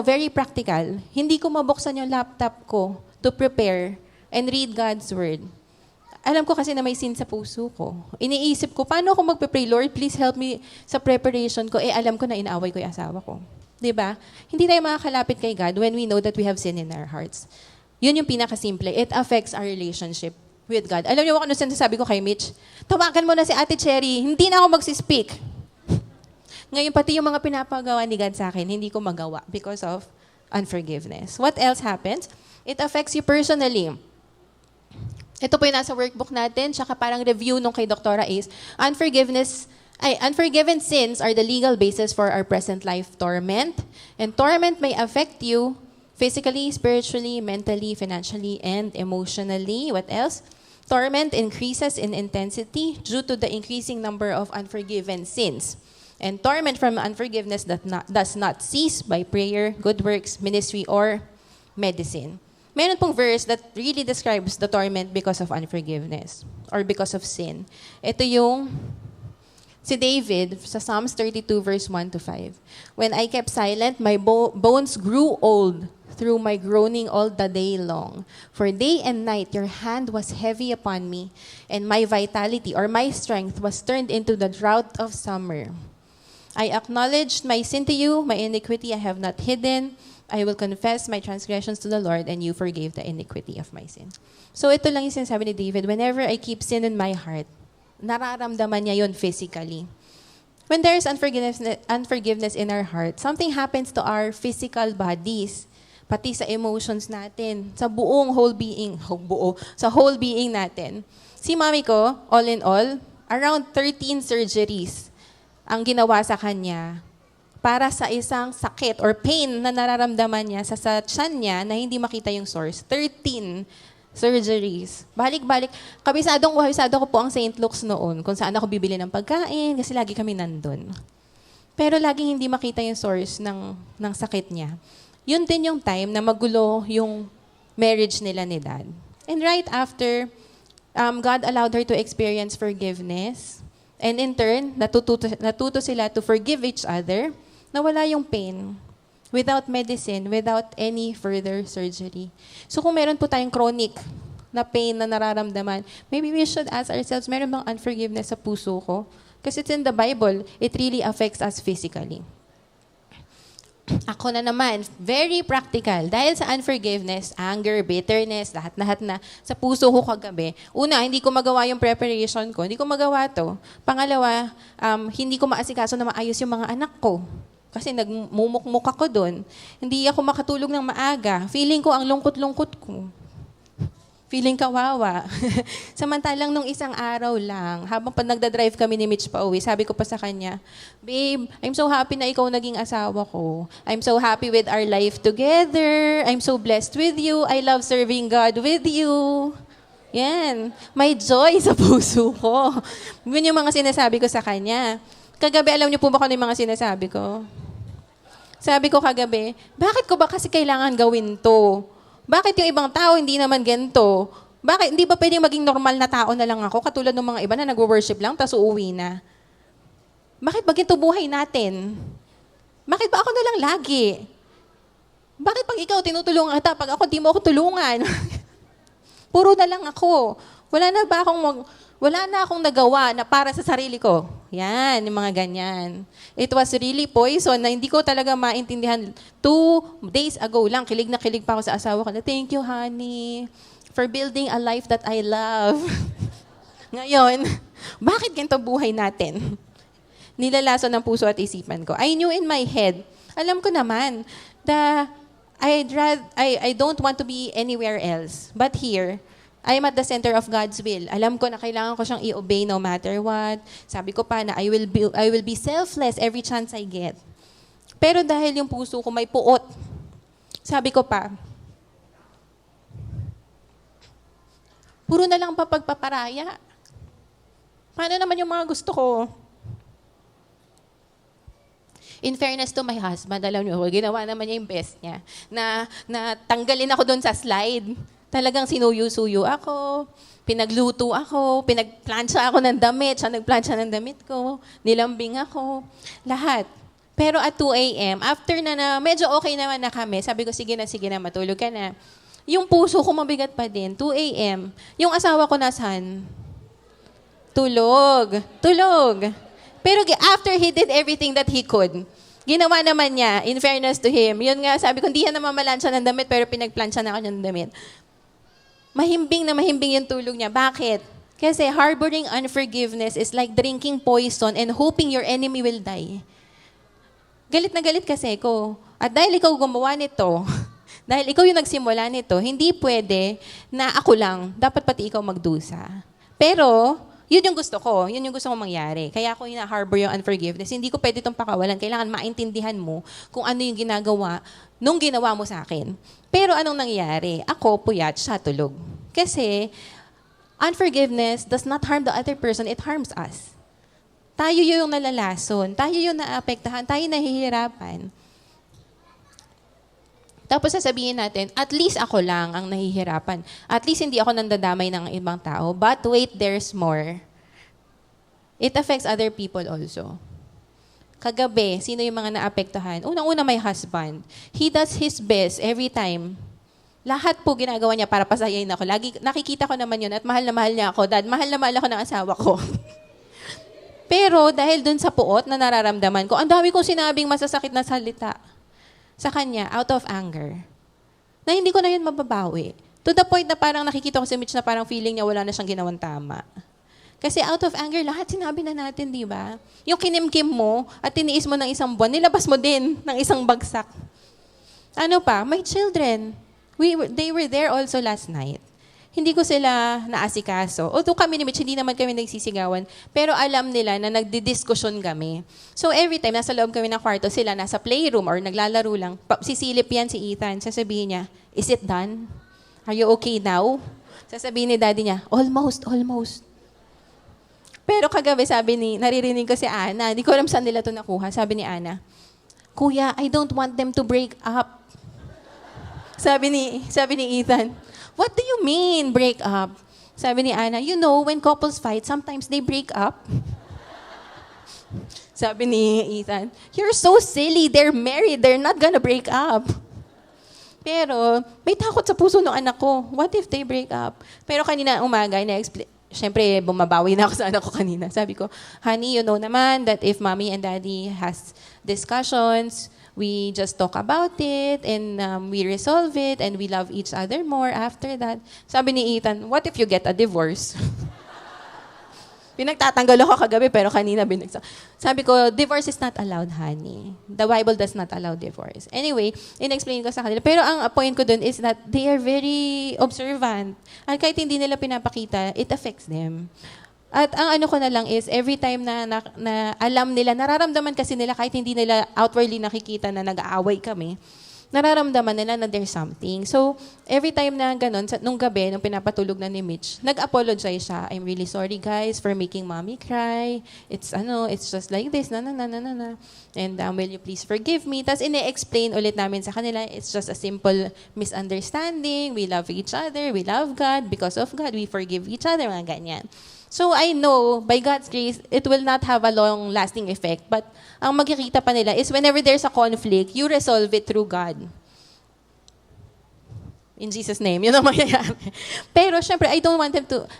very practical. Hindi ko mabuksan yung laptop ko to prepare and read God's Word. Alam ko kasi na may sin sa puso ko. Iniisip ko, paano ako magpe-pray? Lord, please help me sa preparation ko. Alam ko na inaaway ko yung asawa ko. 'Di ba? Hindi tayo makakalapit kay God when we know that we have sin in our hearts. Yun yung pinakasimple. It affects our relationship with God. Alam niyo ano sinasabi ko kay Mitch? Tawagan mo na si Ate Cherry. Hindi na ako magsispeak. Ngayon, pati yung mga pinapagawa ni God sa akin, hindi ko magawa because of unforgiveness. What else happens? It affects you personally. Ito po yung nasa workbook natin, tsaka parang review nung kay Dr. Ace. Unforgiven sins are the legal basis for our present life torment. And torment may affect you physically, spiritually, mentally, financially, and emotionally. What else? Torment increases in intensity due to the increasing number of unforgiven sins. And torment from unforgiveness does not cease by prayer, good works, ministry, or medicine. Meron pong verse that really describes the torment because of unforgiveness or because of sin. Ito yung si David sa Psalms 32 verse 1 to 5. When I kept silent, my bones grew old through my groaning all the day long. For day and night your hand was heavy upon me, and my vitality or my strength was turned into the drought of summer. I acknowledged my sin to you, my iniquity I have not hidden. I will confess my transgressions to the Lord, and you forgave the iniquity of my sin. So ito lang yung sinasabi ni David, whenever I keep sin in my heart, nararamdaman niya yun physically. When there is unforgiveness in our heart, something happens to our physical bodies, pati sa emotions natin, sa whole being natin. Si mami ko, all in all, around 13 surgeries ang ginawa sa kanya para sa isang sakit or pain na nararamdaman niya sa tiyan niya na hindi makita yung source. 13 surgeries. Balik-balik. Kabisado ko po ang St. Luke's noon kung saan ako bibili ng pagkain kasi lagi kami nandun. Pero laging hindi makita yung source ng sakit niya. Yun din yung time na magulo yung marriage nila ni Dad. And right after, God allowed her to experience forgiveness. And in turn, natuto sila to forgive each other. Nawala yung pain without medicine, without any further surgery. So kung meron po tayong chronic na pain na nararamdaman, maybe we should ask ourselves, meron bang unforgiveness sa puso ko? Kasi it's in the Bible, it really affects us physically. Ako na naman, very practical. Dahil sa unforgiveness, anger, bitterness, lahat-lahat na sa puso ko kagabi. Una, hindi ko magawa yung preparation ko. Hindi ko magawa to. Pangalawa, hindi ko maasikaso na maayos yung mga anak ko. Kasi nagmumukmuk ako doon. Hindi ako makatulog ng maaga. Feeling ko ang lungkot-lungkot ko. Feeling kawawa. Samantalang nung isang araw lang, habang nagdadrive kami ni Mitch pa uwi, sabi ko pa sa kanya, babe, I'm so happy na ikaw naging asawa ko. I'm so happy with our life together. I'm so blessed with you. I love serving God with you. Yan. May joy sa puso ko. Yun yung mga sinasabi ko sa kanya. Kagabi, alam niyo po ba kung ano yung mga sinasabi ko? Sabi ko kagabi, bakit ko ba kasi kailangan gawin to? Bakit yung ibang tao hindi naman ganito? Bakit hindi ba pwedeng maging normal na tao na lang ako katulad ng mga iba na nag-worship lang tapos uuwi na? Bakit ba ganito buhay natin? Bakit ba ako na lang lagi? Bakit pag ikaw tinutulungan kita, pag ako di mo ako tulungan? Puro na lang ako. Wala na akong nagawa na para sa sarili ko. Yan, yung mga ganyan. It was really poison na hindi ko talaga maintindihan. 2 days ago lang, kilig na kilig pa ako sa asawa ko na, thank you, honey, for building a life that I love. Ngayon, bakit ganito buhay natin? Nilalason ng puso at isipan ko. I knew in my head, alam ko naman, I don't want to be anywhere else but here. I am at the center of God's will. Alam ko na kailangan ko siyang i-obey no matter what. Sabi ko pa na I will be selfless every chance I get. Pero dahil yung puso ko may puot, sabi ko pa, puro na lang papagpaparaya. Paano naman yung mga gusto ko? In fairness to my husband, alam niyo, ginawa naman niya yung best niya. Na tanggalin ako doon sa slide. Talagang sinuyo-suyo ako, pinagluto ako, pinagplansya ako ng damit, siya nagplansya ng damit ko, nilambing ako, lahat. Pero at 2 a.m., after na medyo okay naman na kami, sabi ko, sige na, matulog ka na. Yung puso ko mabigat pa din, 2 a.m. Yung asawa ko nasaan? Tulog. Pero after he did everything that he could, ginawa naman niya, in fairness to him, yun nga, sabi ko, hindi yan namamalansya ng damit, pero pinagplansya na ako ng damit. Mahimbing yung tulog niya. Bakit? Kasi harboring unforgiveness is like drinking poison and hoping your enemy will die. Galit na galit kasi ko. At dahil ikaw gumawa nito, dahil ikaw yung nagsimula nito, hindi pwede na ako lang, dapat pati ikaw magdusa. Pero, yun yung gusto ko. Yun yung gusto kong mangyari. Kaya ako hina-harbor yung unforgiveness. Hindi ko pwede itong pakawalan. Kailangan maintindihan mo kung ano yung ginagawa nung ginawa mo sa akin. Pero anong nangyari? Ako, puyat, siya tulog. Kasi, unforgiveness does not harm the other person, it harms us. Tayo yung nalalason. Tayo yung naapektahan. Tayo nahihirapan. Tapos sasabihin natin, at least ako lang ang nahihirapan. At least hindi ako nandadamay ng ibang tao. But wait, there's more. It affects other people also. Kagabi, sino yung mga naapektuhan? Unang-una may husband. He does his best every time. Lahat po ginagawa niya para pasayain ako. Lagi nakikita ko naman yun at mahal na mahal niya ako. Dad, mahal na mahal ako ng asawa ko. Pero dahil dun sa puot na nararamdaman ko, ang dami kong sinabing masasakit na salita sa kanya, out of anger, na hindi ko na yun mababawi. To the point na parang nakikita ko si Mitch na parang feeling niya wala na siyang ginawang tama. Kasi out of anger, lahat sinabi na natin, di ba? Yung kinimkim mo at tiniis mo ng isang buwan, nilabas mo din ng isang bagsak. Ano pa? My children. They were there also last night. Hindi ko sila naasikaso. Although kami ni Mitch, hindi naman kami nagsisigawan, pero alam nila na nagdidiskusyon kami. So every time, nasa loob kami ng kwarto, sila nasa playroom or naglalaro lang, sisilip yan si Ethan, sasabihin niya, is it done? Are you okay now? Sasabihin ni daddy niya, almost. Pero kagabi naririnig ko si Ana, hindi ko alam saan nila ito nakuha. Sabi ni Ana, Kuya, I don't want them to break up. Sabi ni Ethan, what do you mean, break up? Sabi ni Ana, you know, when couples fight, sometimes they break up. Sabi ni Ethan, you're so silly. They're married. They're not gonna break up. Pero, may takot sa puso ng anak ko. What if they break up? Pero kanina umaga, syempre, bumabawi na ako sa anak ko kanina. Sabi ko, honey, you know naman that if mommy and daddy has discussions, we just talk about it and we resolve it and we love each other more after that. Sabi ni Ethan, what if you get a divorce? Pinagtatanggol ako kagabi pero kanina binagsak. Sabi ko, divorce is not allowed, honey. The Bible does not allow divorce. Anyway, in-explain ko sa kanila. Pero ang point ko dun is that they are very observant. At kahit hindi nila pinapakita, it affects them. At ang ano ko na lang is, every time na alam nila, nararamdaman kasi nila kahit hindi nila outwardly nakikita na nag-aaway kami, nararamdaman nila na there's something. So, every time na ganun, nung gabi, nung pinapatulog na ni Mitch, nag-apologize siya. I'm really sorry guys for making mommy cry. It's just like this, na. And will you please forgive me? Tapos ine-explain ulit namin sa kanila, it's just a simple misunderstanding. We love each other. We love God. Because of God, we forgive each other. Mga ganyan. So I know, by God's grace, it will not have a long-lasting effect. But ang magkikita pa nila is whenever there's a conflict, you resolve it through God. In Jesus' name, yun ang mangyayari. Pero syempre, I don't want them to,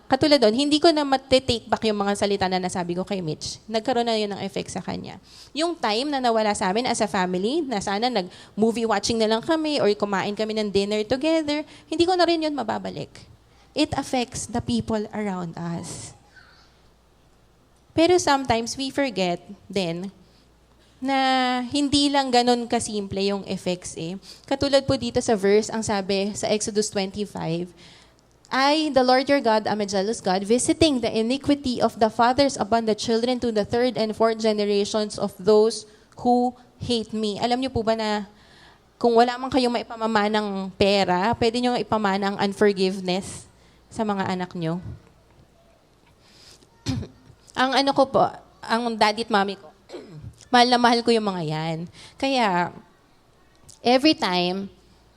katulad doon, hindi ko na matitake back yung mga salita na nasabi ko kay Mitch. Nagkaroon na yun ng effect sa kanya. Yung time na nawala sa amin as a family, na sana nag-movie watching na lang kami or kumain kami ng dinner together, hindi ko na rin yun mababalik. It affects the people around us. Pero sometimes we forget din na hindi lang ganun kasimple yung effects eh. Katulad po dito sa verse, ang sabi sa Exodus 25, I, the Lord your God, am a jealous God, visiting the iniquity of the fathers upon the children to the third and fourth generations of those who hate me. Alam niyo po ba na kung wala man kayong maipamamanang pera, pwede niyo ipamana ang unforgiveness sa mga anak niyo. Ang ano ko po, ang daddy at mommy ko, mahal na mahal ko yung mga yan. Kaya, every time,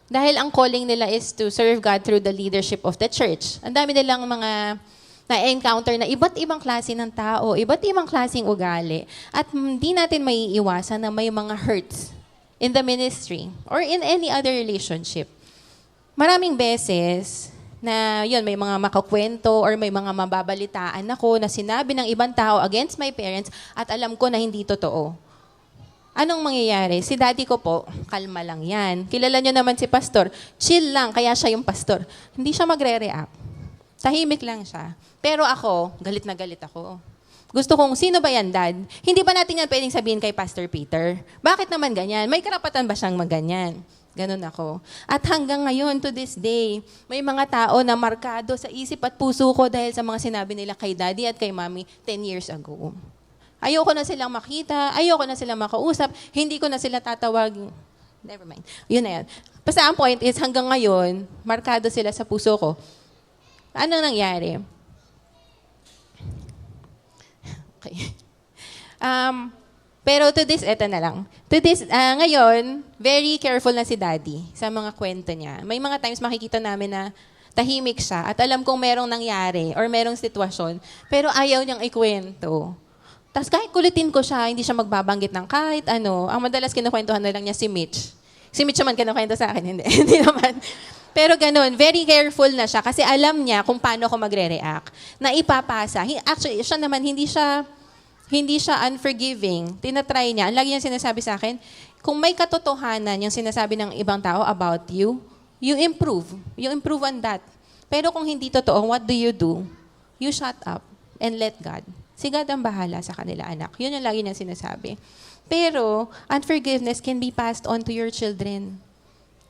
dahil ang calling nila is to serve God through the leadership of the church, ang dami nilang mga na-encounter na iba't ibang klase ng tao, iba't ibang klaseng ugali, at hindi natin maiiwasan na may mga hurts in the ministry or in any other relationship. Maraming beses na yun, may mga makakwento or may mga mababalitaan ako na sinabi ng ibang tao against my parents at alam ko na hindi totoo. Anong mangyayari? Si daddy ko po, kalma lang yan. Kilala niyo naman si pastor, chill lang, kaya siya yung pastor. Hindi siya magre-react. Tahimik lang siya. Pero ako, galit na galit ako. Gusto kong, sino ba yan, Dad? Hindi ba natin yan pwedeng sabihin kay Pastor Peter? Bakit naman ganyan? May karapatan ba siyang magganyan? Ganon ako. At hanggang ngayon, to this day, may mga tao na markado sa isip at puso ko dahil sa mga sinabi nila kay Daddy at kay Mommy 10 years ago. Ayoko na silang makita, ayoko na silang makausap, hindi ko na sila tatawag. Never mind. Yun na yan. Basta ang point is, hanggang ngayon, markado sila sa puso ko. Ano nangyari? Okay. Pero to this, eto na lang. To this, ngayon, very careful na si Daddy sa mga kwento niya. May mga times makikita namin na tahimik siya at alam kong merong nangyari or merong sitwasyon, pero ayaw niyang ikwento. Tapos kahit kulitin ko siya, hindi siya magbabanggit ng kahit ano. Ang madalas kinukwentuhan na lang niya si Mitch. Si Mitch naman kinukwento sa akin, hindi. Hindi naman. Pero ganun, very careful na siya kasi alam niya kung paano ako magre-react. Na ipapasa. Actually, siya naman, hindi siya unforgiving. Tinatry niya. Lagi niya sinasabi sa akin, kung may katotohanan yung sinasabi ng ibang tao about you, you improve. You improve on that. Pero kung hindi totoo, what do? You shut up and let God. Si God ang bahala sa kanila, anak. Yun yung lagi niya sinasabi. Pero, unforgiveness can be passed on to your children.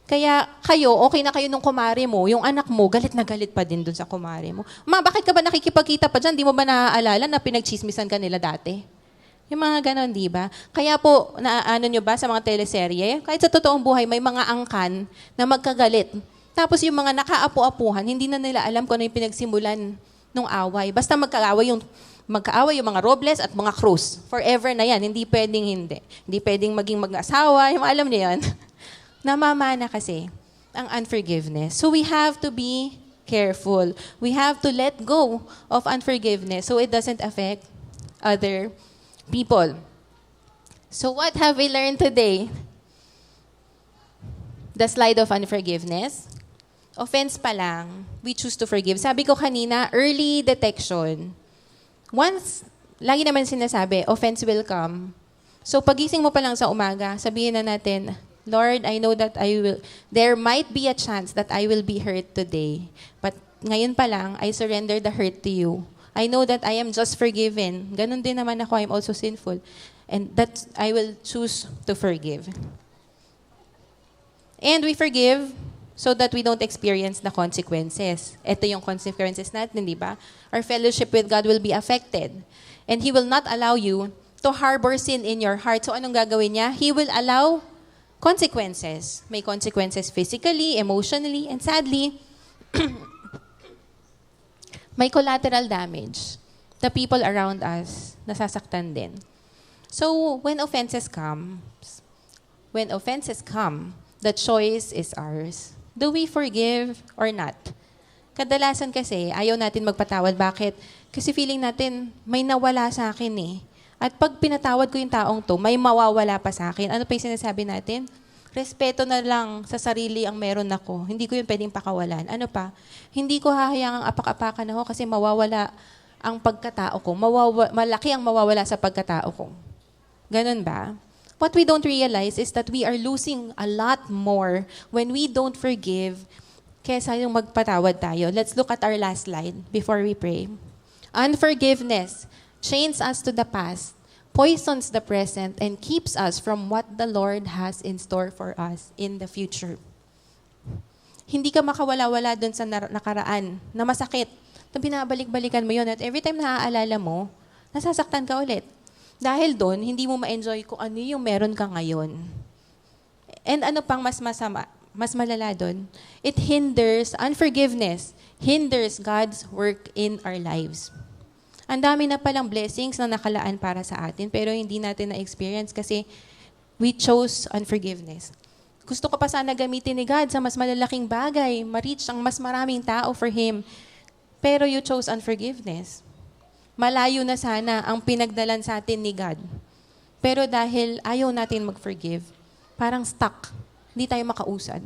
Kaya kayo, okay na kayo nung kumare mo, yung anak mo, galit na galit pa din dun sa kumare mo. Ma, bakit ka ba nakikipagkita pa dyan? Di mo ba naaalala na pinagchismisan ka nila dati? Yung mga ganon, di ba? Kaya po, naano nyo ba sa mga teleserye? Kahit sa totoong buhay, may mga angkan na magkagalit. Tapos yung mga nakaapu-apuhan, hindi na nila alam kung ano yung pinagsimulan ng away. Basta magkaaway yung mga Robles at mga Cruz. Forever na yan. Hindi pwedeng hindi. Hindi pwedeng maging mag-asawa. Yung alam niyo yan. Namamana kasi ang unforgiveness. So we have to be careful. We have to let go of unforgiveness so it doesn't affect other people. So what have we learned today? The slide of unforgiveness. Offense pa lang, we choose to forgive. Sabi ko kanina, early detection. Once, lagi naman sinasabi, offense will come. So pagising mo pa lang sa umaga, sabihin na natin, Lord, I know that there might be a chance that I will be hurt today. But ngayon pa lang, I surrender the hurt to you. I know that I am just forgiven. Ganon din naman ako, I'm also sinful. And that I will choose to forgive. And we forgive so that we don't experience the consequences. Ito yung consequences natin, di ba? Our fellowship with God will be affected. And He will not allow you to harbor sin in your heart. So anong gagawin niya? He will allow consequences. May consequences physically, emotionally, and sadly, may collateral damage. The people around us, nasasaktan din. So, when offenses come, the choice is ours. Do we forgive or not? Kadalasan kasi, ayaw natin magpatawad. Bakit? Kasi feeling natin, may nawala sa akin eh. At pag pinatawad ko yung taong to, may mawawala pa sa akin. Ano pa yung sinasabi natin? Respeto na lang sa sarili ang meron ako. Hindi ko yun pwedeng pakawalan. Ano pa? Hindi ko hahayangang apak-apakan ako kasi mawawala ang pagkatao ko. Malaki ang mawawala sa pagkatao ko. Ganun ba? What we don't realize is that we are losing a lot more when we don't forgive kesa yung magpatawad tayo. Let's look at our last slide before we pray. Unforgiveness chains us to the past, poisons the present, and keeps us from what the Lord has in store for us in the future. hindi ka makawala-wala doon sa nakaraan na masakit. Binabalik-balikan mo yun at every time naaalala mo, nasasaktan ka ulit. Dahil doon, hindi mo ma-enjoy kung ano yung meron ka ngayon. And ano pang mas masama, mas malala doon, it hinders, unforgiveness, hinders God's work in our lives. Ang dami na palang blessings na nakalaan para sa atin, pero hindi natin na-experience kasi we chose unforgiveness. Gusto ko pa sana gamitin ni God sa mas malalaking bagay, ma-reach ang mas maraming tao for Him. Pero you chose unforgiveness. Malayo na sana ang pinagdalan sa atin ni God. Pero dahil ayaw natin mag-forgive, parang stuck. Hindi tayo makausad.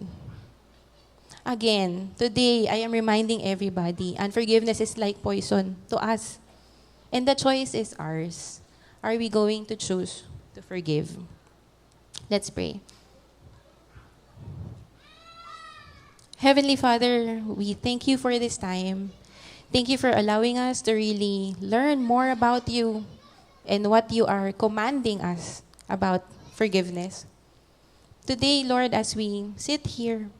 Again, today, I am reminding everybody, unforgiveness is like poison to us. And the choice is ours. Are we going to choose to forgive? Let's pray. Heavenly Father, we thank you for this time. Thank you for allowing us to really learn more about you and what you are commanding us about forgiveness. Today, Lord, as we sit here,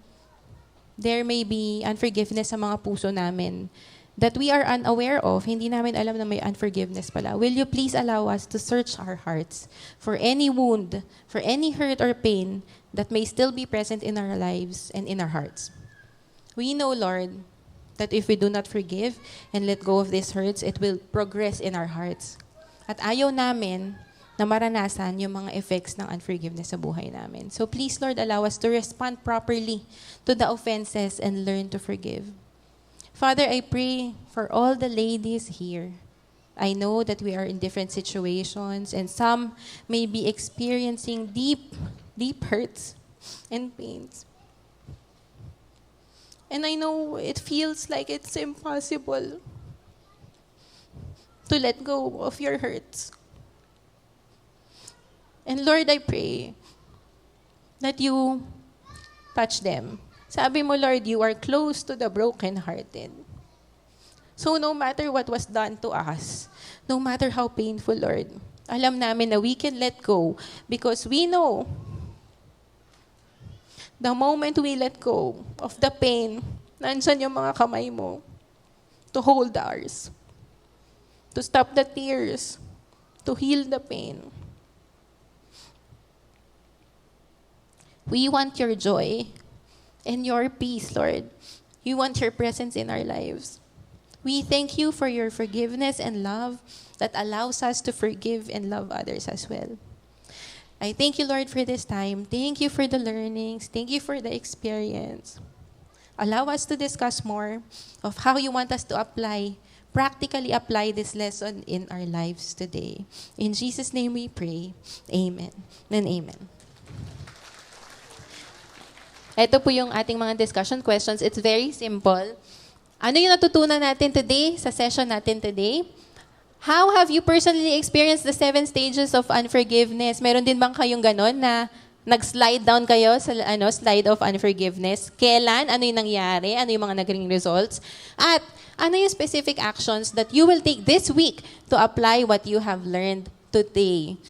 there may be unforgiveness sa mga puso namin that we are unaware of. Hindi namin alam na may unforgiveness pala. Will you please allow us to search our hearts for any wound, for any hurt or pain that may still be present in our lives and in our hearts. We know, Lord, that if we do not forgive and let go of these hurts, it will progress in our hearts. At ayaw namin na maranasan yung mga effects ng unforgiveness sa buhay namin. So please, Lord, allow us to respond properly to the offenses and learn to forgive. Father, I pray for all the ladies here. I know that we are in different situations and some may be experiencing deep hurts and pains. And I know it feels like it's impossible to let go of your hurts. And Lord, I pray that you touch them. Sabi mo, Lord, you are close to the brokenhearted. So no matter what was done to us, no matter how painful, Lord, alam namin na we can let go because we know the moment we let go of the pain, nandyan yung mga kamay mo to hold ours, to stop the tears, to heal the pain. We want your joy and your peace, Lord. We want your presence in our lives. We thank you for your forgiveness and love that allows us to forgive and love others as well. I thank you, Lord, for this time. Thank you for the learnings. Thank you for the experience. Allow us to discuss more of how you want us to practically apply this lesson in our lives today. In Jesus' name we pray. Amen and amen. Ito po yung ating mga discussion questions. It's very simple. Ano yung natutunan natin today sa session natin today? How have you personally experienced the 7 stages of unforgiveness? Meron din bang kayong ganon na nag-slide down kayo sa slide of unforgiveness? Kailan? Ano yung nangyari? Ano yung mga naging results? At ano yung specific actions that you will take this week to apply what you have learned today?